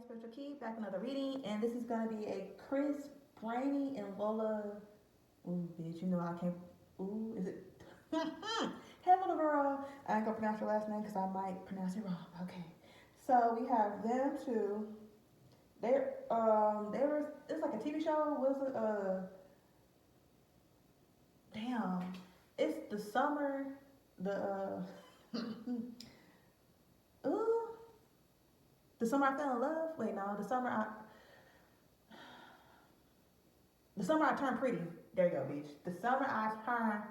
Spiritual Key, back another reading, and this is gonna be a Chris, Brainy, and Lola. Ooh, bitch, you know I can't. Ooh, is it? Hey, little girl. I ain't gonna pronounce your last name because I might pronounce it wrong. Okay, so we have them two. They were. It's like a TV show. Was it? Damn. It's the summer. The ooh, the summer I fell in love. Wait, no, the summer I turned pretty. There you go, bitch. The summer I turned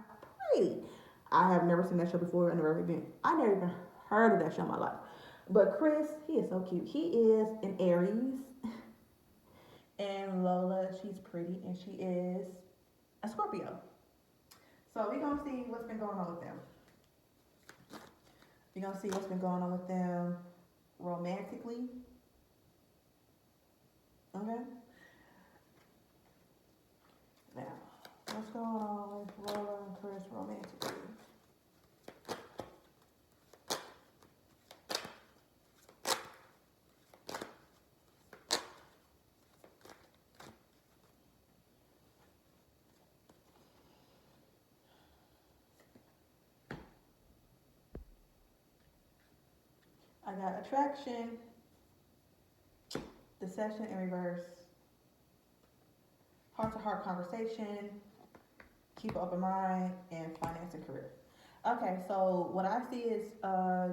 pretty. I have never seen that show before. I never even heard of that show in my life. But Chris, he is so cute. He is an Aries, and Lola, she's pretty, and she is a Scorpio. So we're gonna see what's been going on with them. We're gonna see what's been going on with them romantically. Okay. Now, what's going on with Lola and Chris romantically? I got attraction, deception in reverse, heart to heart conversation, keep an open mind, and finance and career. Okay, so what I see is I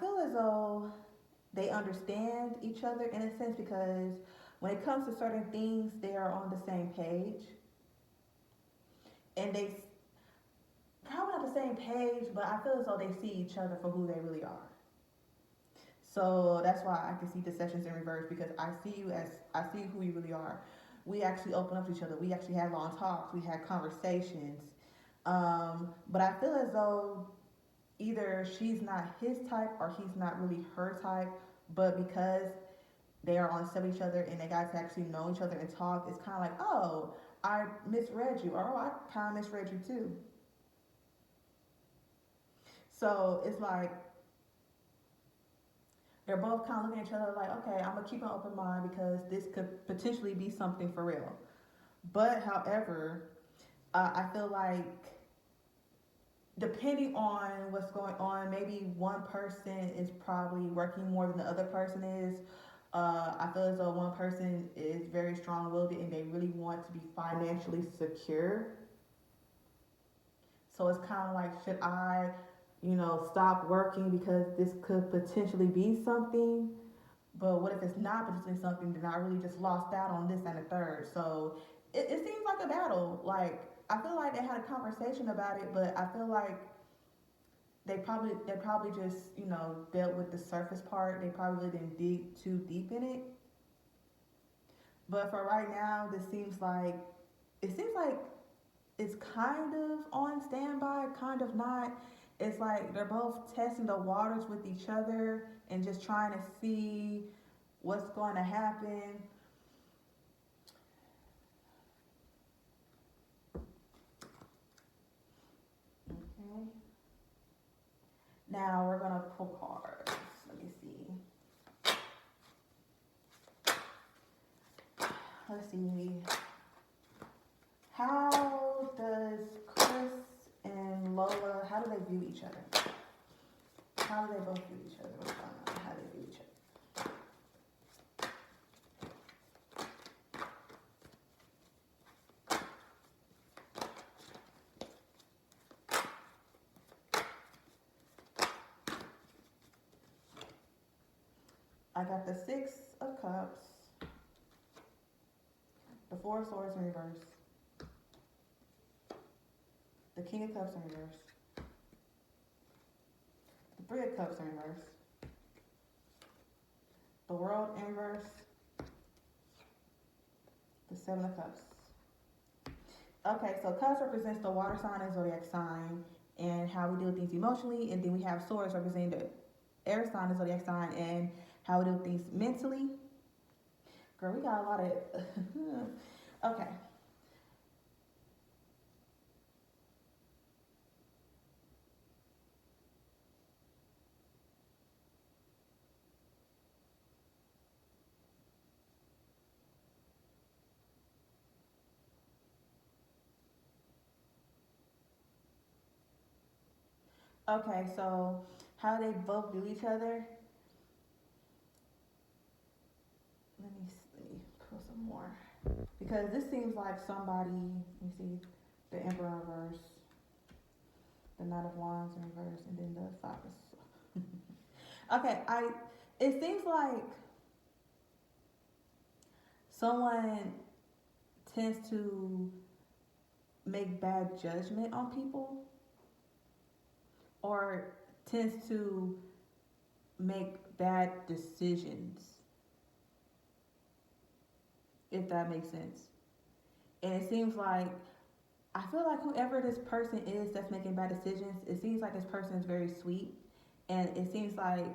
feel as though they understand each other in a sense because when it comes to certain things, they are on the same page. And they probably not the same page, but I feel as though they see each other for who they really are. So that's why I can see deceptions in reverse because I see who you really are. We actually open up to each other. We actually had long talks. We had conversations. But I feel as though either she's not his type or he's not really her type. But because they are on set with each other and they got to actually know each other and talk, it's kind of like, oh, I misread you, or oh, I kind of misread you too. So it's like they're both kind of looking at each other like, okay, I'm gonna keep an open mind because this could potentially be something for real. But however, I feel like depending on what's going on, maybe one person is probably working more than the other person is. I feel as though one person is very strong-willed and they really want to be financially secure. So it's kind of like, should I, stop working because this could potentially be something? But what if it's not potentially something? Then I really just lost out on this and the third. So it seems like a battle. Like I feel like they had a conversation about it, but I feel like they probably just dealt with the surface part. They probably didn't dig too deep in it. But for right now, it seems like it's kind of on standby, kind of not. It's like they're both testing the waters with each other and just trying to see what's going to happen. Okay. Now we're gonna pull cards. Let me see. Let's see. How does Chris and Lola, how do they view each other? How do they both view each other? What's going on? How do they view each other? I got the Six of Cups, the Four of Swords in reverse, the King of Cups in reverse, the Three of Cups in reverse, the World in reverse, the Seven of Cups. Okay, so Cups represents the water sign and zodiac sign and how we deal with things emotionally, and then we have Swords representing the air sign and zodiac sign and how we deal with things mentally. Girl, we got a lot of okay. Okay, so how they both do each other. Let me pull some more because this seems like somebody. Let me see, the Emperor in reverse, the Knight of Wands in reverse, and then the Five of Swords. Okay, I. It seems like someone tends to make bad judgment on people, or tends to make bad decisions, if that makes sense. And it seems like I feel like whoever this person is that's making bad decisions, it seems like this person is very sweet, and it seems like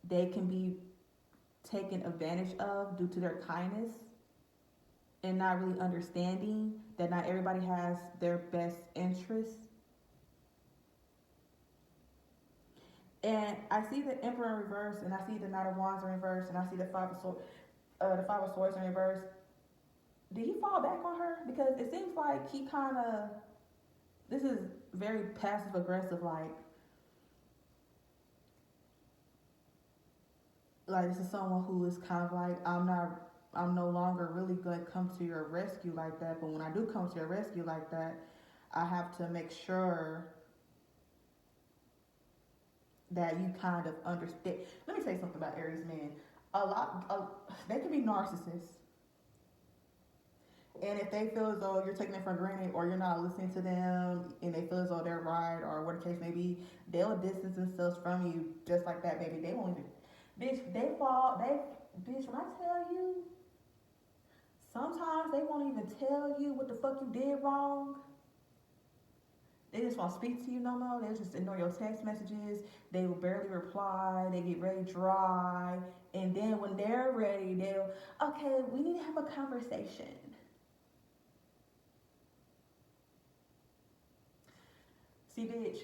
they can be taken advantage of due to their kindness and not really understanding that not everybody has their best interests. And I see the Emperor in reverse, and I see the Knight of Wands in reverse, and I see the Five of Swords in reverse. Did he fall back on her? Because it seems like he kind of. This is very passive aggressive, like this is someone who is kind of like I'm no longer really gonna come to your rescue like that. But when I do come to your rescue like that, I have to make sure that you kind of understand. Let me say something about Aries men. They can be narcissists, and if they feel as though you're taking it for granted or you're not listening to them, and they feel as though they're right or what the case may be, they'll distance themselves from you just like that, baby. They won't even. Bitch, they fall. Bitch, when I tell you, sometimes they won't even tell you what the fuck you did wrong. They just won't speak to you no more. They'll just ignore your text messages. They will barely reply. They get very dry. And then when they're ready, okay, we need to have a conversation. See, bitch,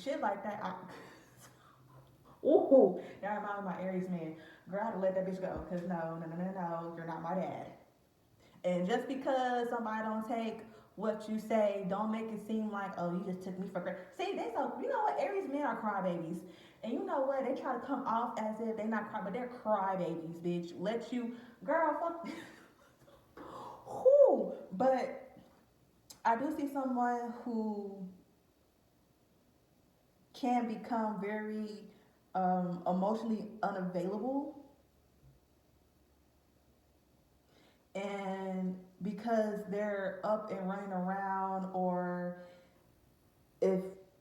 shit like that. Ooh, that reminds me of my Aries man. Girl, I had to let that bitch go. Because no, you're not my dad. And just because somebody don't take what you say, don't make it seem like, oh, you just took me for granted. See, you know what? Aries men are crybabies. And you know what? They try to come off as if they're not cry, but they're crybabies, bitch. Let you, girl, fuck. Whoo. But I do see someone who can become very emotionally unavailable, and because they're up and running around, or if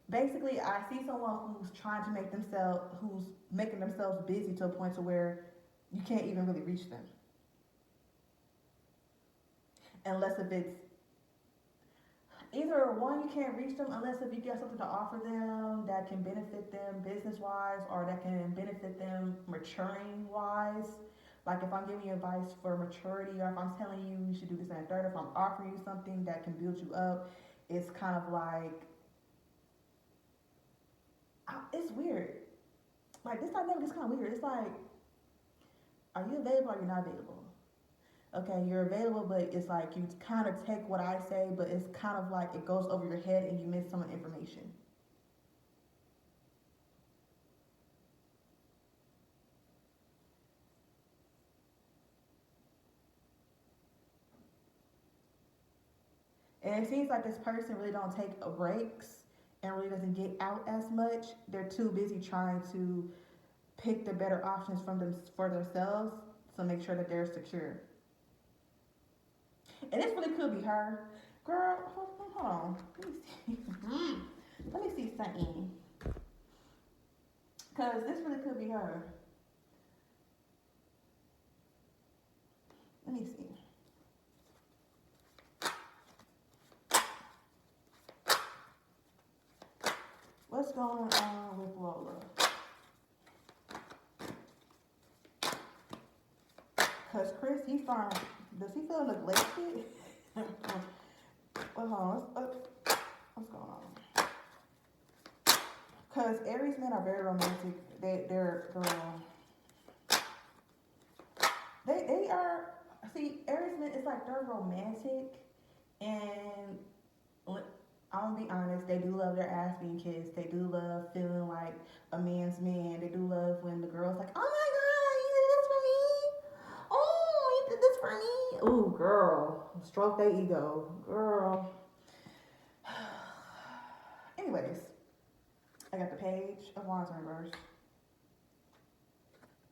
basically I see someone who's making themselves busy to a point to where you can't even really reach them, unless if it's either one, you can't reach them unless if you get something to offer them that can benefit them business wise, or that can benefit them maturing wise. Like if I'm giving you advice for maturity, or if I'm telling you you should do this and third, if I'm offering you something that can build you up, it's kind of like it's weird. Like this dynamic is kind of weird. It's like, are you available or you're not available? Okay, you're available, but it's like you kind of take what I say, but it's kind of like it goes over your head and you miss some of the information. And it seems like this person really don't take breaks and really doesn't get out as much. They're too busy trying to pick the better options from them for themselves to make sure that they're secure. And this really could be her. Girl, hold on. Let me see. Let me see something. Because this really could be her. Let me see. What's going on with Lola? Because Chris, he's starting. Does he feel neglected? Well, hold on. What's going on? Because Aries men are very romantic. They are. See, Aries men, it's like they're romantic, and I'm gonna be honest, they do love their ass being kissed. They do love feeling like a man's man. They do love when the girl's like, oh my god, you did this for me. Oh, you did this for me. Ooh, girl, stroke their ego, girl. Anyways, I got the page of wands in reverse,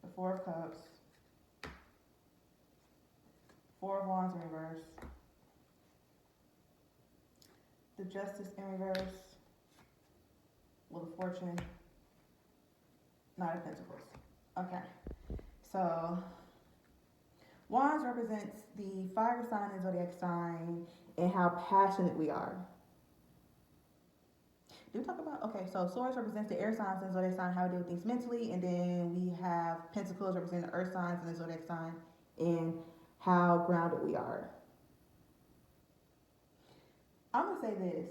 the four of cups, four of wands in reverse, the justice in reverse, wheel of fortune, knight of pentacles. Okay, so wands represents the fire sign and zodiac sign and how passionate we are. Do we talk about, okay, so swords represents the air signs and zodiac sign, how we deal with things mentally, and then we have pentacles representing the earth signs and the zodiac sign and how grounded we are. I'm gonna say this.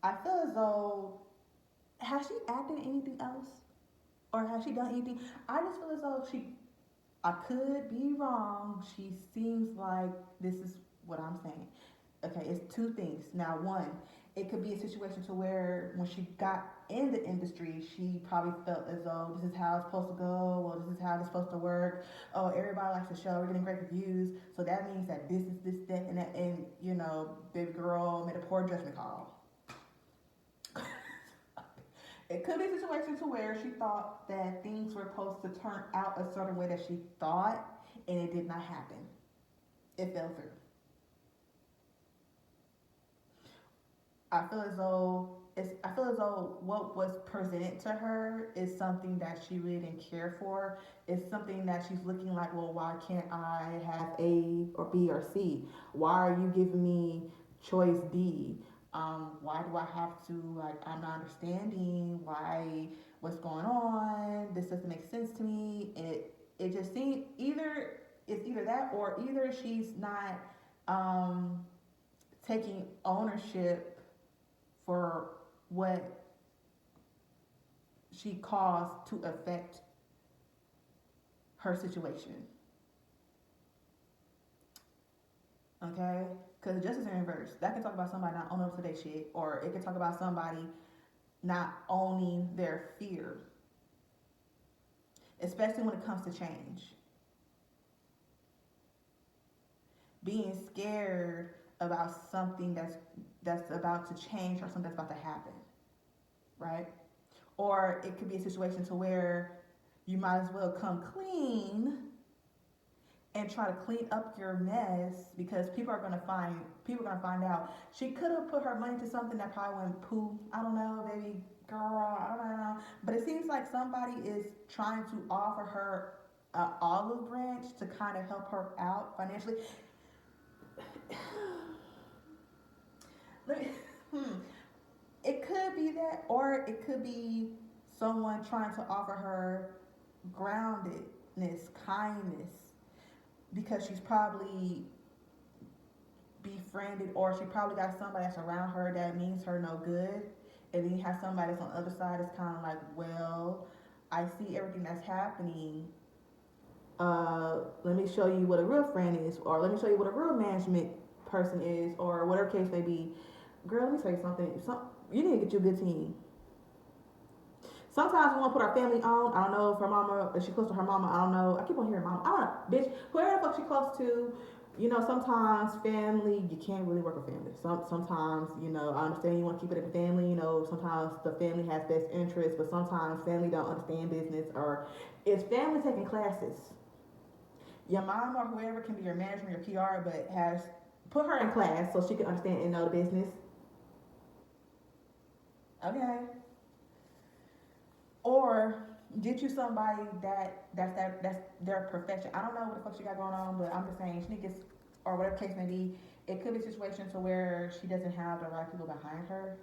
I feel as though, has she acted in anything else? Or has she done anything? I just feel as though I could be wrong. She seems like this is what I'm saying. Okay, it's two things. Now, one, it could be a situation to where when she got in the industry, she probably felt as though this is how it's supposed to go, or this is how it's supposed to work. Oh, everybody likes the show, we're getting great reviews, so that means that this is this, that, and that, and baby girl made a poor judgment call. It could be a situation to where she thought that things were supposed to turn out a certain way that she thought, and it did not happen. It fell through. I feel as though what was presented to her is something that she really didn't care for. It's something that she's looking like, well, why can't I have A or B or C? Why are you giving me choice D? Why do I have to, like, I'm not understanding why, what's going on? This doesn't make sense to me. And it just seems it's either that, or either she's not taking ownership for what she caused to affect her situation. Okay? Because the justice in reverse, that can talk about somebody not owning up to their shit, or it can talk about somebody not owning their fear, especially when it comes to change. Being scared about something that's about to change, or something that's about to happen, right? Or it could be a situation to where you might as well come clean and try to clean up your mess, because people are gonna find out. She could have put her money to something that probably went poo. I don't know, baby girl. I don't know. But it seems like somebody is trying to offer her an olive branch to kind of help her out financially. It could be that, or it could be someone trying to offer her groundedness, kindness, because she's probably befriended, or she probably got somebody that's around her that means her no good. And then you have somebody that's on the other side that's kind of like, well, I see everything that's happening. Let me show you what a real friend is, or let me show you what a real management person is, or whatever case may be. Girl, let me tell you something. You need to get you a good team. Sometimes we want to put our family on. I don't know if her mama, if she's close to her mama. I don't know. I keep on hearing mama. I don't know, bitch. Whoever the fuck she close to, sometimes family, you can't really work with family. Sometimes, I understand you want to keep it in the family. Sometimes the family has best interest, but sometimes family don't understand business, or it's family taking classes. Your mom or whoever can be your manager, your PR, but put her in class so she can understand and know the business. Okay. Or get you somebody that's their perfection. I don't know what the fuck she got going on, but I'm just saying she gets, or whatever case may be, it could be a situation to where she doesn't have the right people behind her.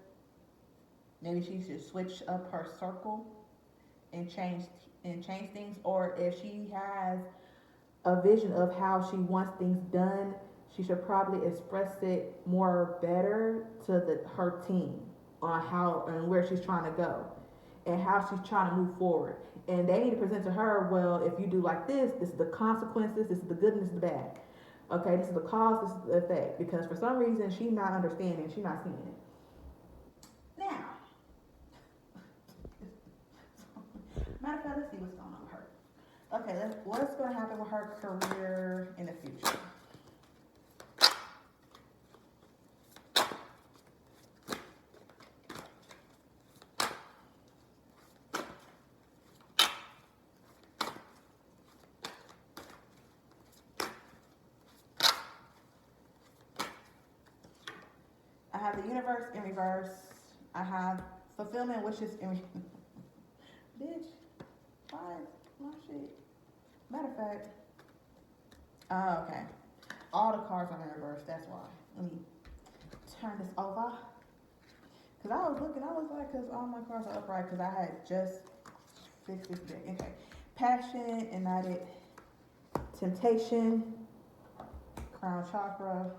Maybe she should switch up her circle and change things. Or if she has a vision of how she wants things done, she should probably express it more better to her team on how and where she's trying to go and how she's trying to move forward. And they need to present to her, well, if you do like this, this is the consequences, this is the good and this is the bad. Okay, this is the cause, this is the effect. Because for some reason, she's not understanding, she's not seeing it. Now, matter of fact, let's see what's going on with her. Okay, what's going to happen with her career in the future? I have the universe in reverse. I have fulfillment wishes in bitch, why my shit? Matter of fact, oh, okay. All the cards are in reverse, that's why. Let me turn this over. Because I was looking, I was like, because all my cards are upright, because I had just fixed this deck. Okay. Passion, ignited, temptation, crown chakra,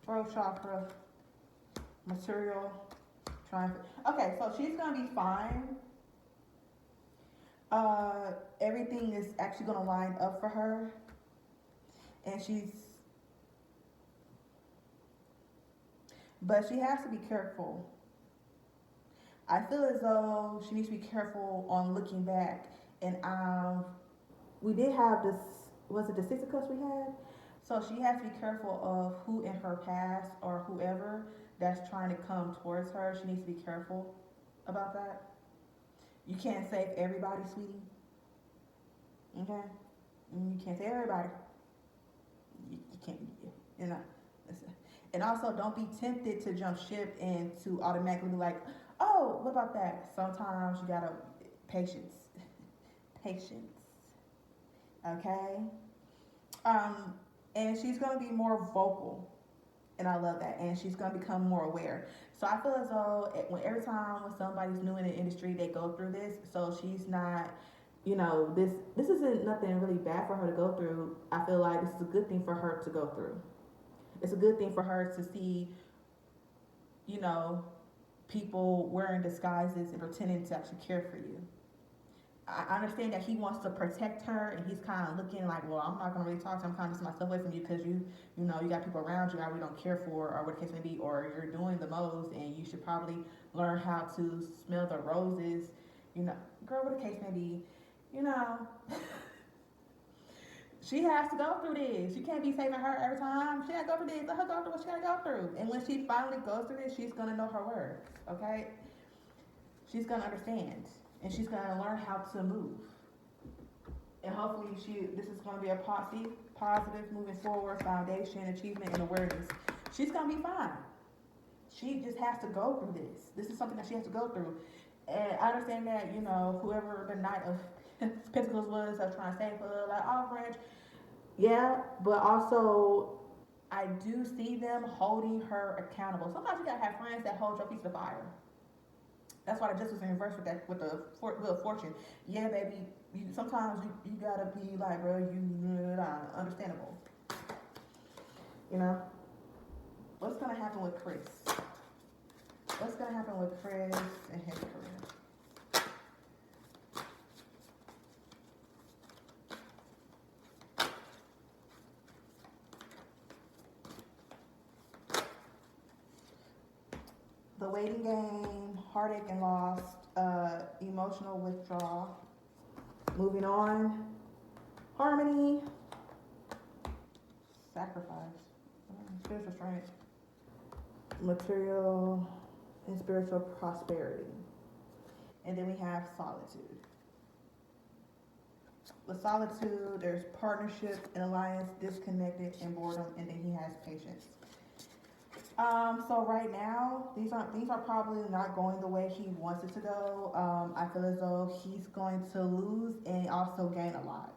throat chakra, material, triumph. Okay, so she's going to be fine. Everything is actually going to line up for her. And but she has to be careful. I feel as though she needs to be careful on looking back. And we did have this, was it the Six of Cups we had? So she has to be careful of who in her past or whoever that's trying to come towards her. She needs to be careful about that. You can't save everybody, sweetie. Okay? You can't save everybody. You can't, you know. And also, don't be tempted to jump ship and to automatically be like, oh, what about that? Sometimes you gotta, patience. Patience. Okay? And she's gonna be more vocal. And I love that. And she's gonna become more aware. So I feel as though every time when somebody's new in the industry, they go through this. So she's not, this isn't nothing really bad for her to go through. I feel like this is a good thing for her to go through. It's a good thing for her to see, people wearing disguises and pretending to actually care for you. I understand that he wants to protect her, and he's kind of looking like, well, I'm not gonna really talk to him. I'm kind of distance myself away from you because you got people around you I really don't care for, or what the case may be, or you're doing the most, and you should probably learn how to smell the roses. Girl, what the case may be, you know. She has to go through this. You can't be saving her every time. She gotta go through this. Let her go through what she gotta go through. And when she finally goes through this, she's gonna know her worth. Okay? She's gonna understand. And she's gonna learn how to move. And hopefully this is gonna be a positive moving forward, foundation, achievement, and awareness. She's gonna be fine. She just has to go through this. This is something that she has to go through. And I understand that, whoever the Knight of Pentacles was, I was trying to save her, like, oh, French. Yeah, but also, I do see them holding her accountable. Sometimes you gotta have friends that hold your piece of fire. That's why the justice was in reverse with the Wheel of Fortune. Yeah, baby. Sometimes you gotta be like, bro, understandable. What's gonna happen with Chris? What's gonna happen with Chris and his career? The waiting game, heartache and loss, emotional withdrawal. Moving on, harmony, sacrifice, spiritual strength, material and spiritual prosperity. And then we have solitude. With solitude, there's partnership and alliance, disconnected, and boredom, and then he has patience. So right now, these are probably not going the way he wants it to go. I feel as though he's going to lose and also gain a lot.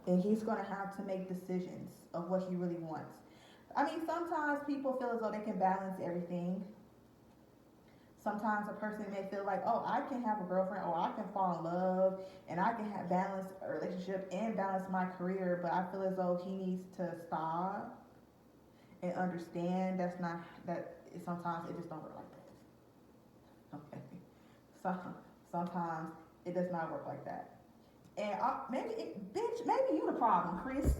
And he's going to have to make decisions of what he really wants. I mean, sometimes people feel as though they can balance everything. Sometimes a person may feel like, oh, I can have a girlfriend, or I can fall in love, and I can have balance a relationship and balance my career, but I feel as though he needs to stop and understand sometimes it just don't work like that. Okay. So sometimes it does not work like that. And maybe you the problem, Chris.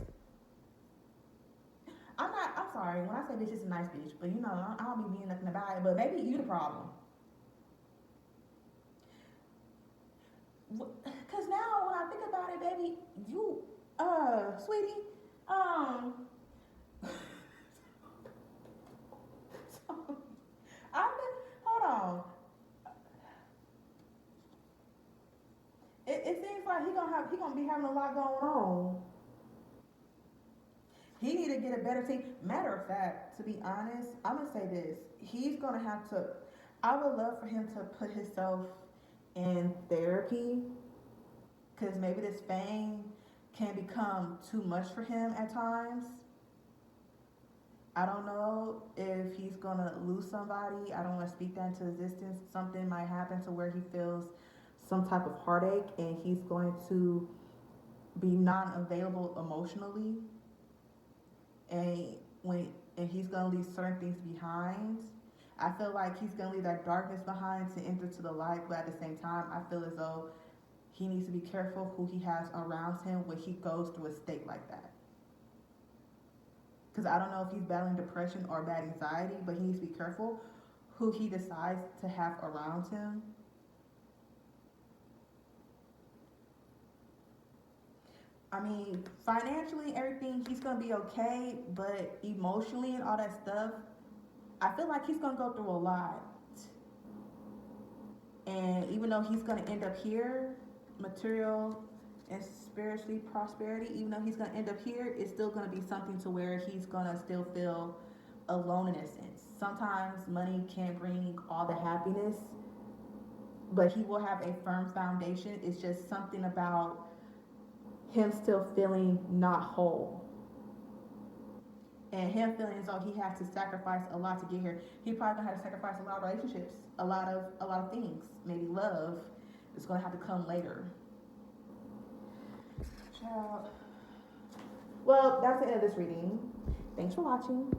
I'm sorry. When I say bitch, it's a nice bitch, but you know, I don't be meaning nothing about it. But maybe you the problem. Cause now when I think about it, baby, you, sweetie, um, so, I've been, hold on. It seems like he gonna be having a lot going on. He need to get a better team. Matter of fact, to be honest, I'm gonna say this. He's gonna have to. I would love for him to put himself in therapy, because maybe this fame can become too much for him at times. I don't know if he's gonna lose somebody. I don't want to speak that into existence. Something might happen to where he feels some type of heartache and he's going to be non-available emotionally, and when and he's gonna leave certain things behind. I feel like he's gonna leave that darkness behind to enter to the light, but at the same time, I feel as though he needs to be careful who he has around him when he goes through a state like that. Because I don't know if he's battling depression or bad anxiety, but he needs to be careful who he decides to have around him. I mean, financially, everything, he's gonna be okay, but emotionally and all that stuff, I feel like he's gonna go through a lot. And even though he's gonna end up here, material and spiritually prosperity, even though he's gonna end up here, it's still gonna be something to where he's gonna still feel alone in a sense. Sometimes money can't bring all the happiness, but he will have a firm foundation. It's just something about him still feeling not whole. And him feeling as though he has to sacrifice a lot to get here. He probably gonna have to sacrifice a lot of relationships, a lot of things. Maybe love is gonna have to come later. Child. Well, that's the end of this reading. Thanks for watching.